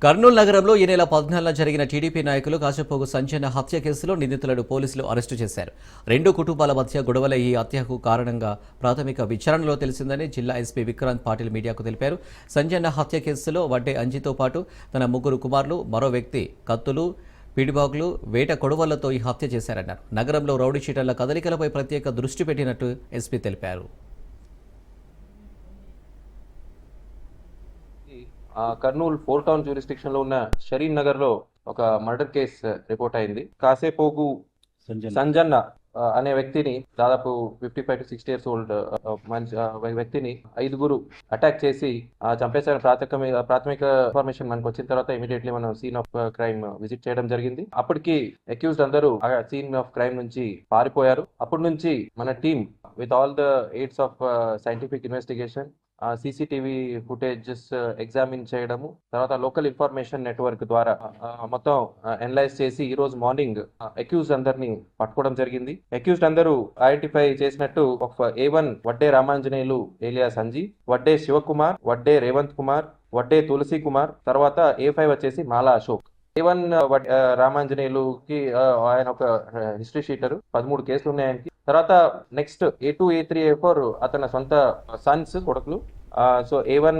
కర్నూలు నగరంలో ఈ నెల 14న జరిగిన టీడీపీ నాయకులు కాశపోగు సంజయ్ హత్య కేసులో నిందితులను పోలీసులు అరెస్టు చేశారు. రెండు కుటుంబాల మధ్య గొడవల ఈ హత్యకు కారణంగా ప్రాథమిక విచారణలో తెలిసిందని జిల్లా ఎస్పీ విక్రాంత్ పాటిల్ మీడియాకు తెలిపారు. సంజయ్ హత్య కేసులో వడ్డే అంజితో పాటు తన ముగ్గురు కుమారులు, మరో వ్యక్తి కత్తులు, పిడిబాగులు, వేట కొడవళ్లతో ఈ హత్య చేశారన్నారు. నగరంలో రౌడీ షీటర్ల కదలికలపై ప్రత్యేక దృష్టి పెట్టినట్టు ఎస్పీ తెలిపారు. కర్నూలు 4 టౌన్ జ్యూరిస్డిక్షన్ లో ఉన్న షరీన్ నగర్ లో ఒక మర్డర్ కేస్ రిపోర్ట్ అయింది. కాసేపోగు సంజన్న అనే వ్యక్తిని, దాదాపు 55 to 60 years ఓల్డ్ వ్యక్తిని 5గురు అటాక్ చేసి చంపేశారని ప్రాథమిక ఇన్ఫర్మేషన్ మనకు వచ్చిన తర్వాత ఇమీడియట్లీ మనం సీన్ ఆఫ్ క్రైమ్ విజిట్ చేయడం జరిగింది. అప్పటికి అక్యూజ్డ్ అందరూ సీన్ ఆఫ్ క్రైమ్ నుంచి పారిపోయారు. అప్పటి నుంచి మన team with all the AIDS of scientific investigation, CCTV footages examine చేయడము, తర్వాత లోకల్ ఇన్ఫర్మేషన్ నెట్వర్క్ ద్వారా మొత్తం అనలైజ్ చేసి ఈ రోజు మార్నింగ్ అక్యూజ్ అందరినీ పట్టుకోవడం జరిగింది. అక్యూజ్డ్ అందరూ ఐడెంటిఫై చేసినట్టు A1 వడ్డే రామాంజనేయులు ఏలియా సంజీ, వడ్డే శివకుమార్, వడ్డే రేవంత్ కుమార్, వడ్డే తులసి కుమార్, తర్వాత A5 వచ్చేసి మాలా అశోక్. A1 రామాంజనేయులుకి ఆయన ఒక హిస్టరీ షీటర్, 13 కేసులు ఉన్నాయి ఆయనకి. తర్వాత నెక్స్ట్ A2, A3, A4 అతని సొంత సన్స్, కొడుకులు. So A1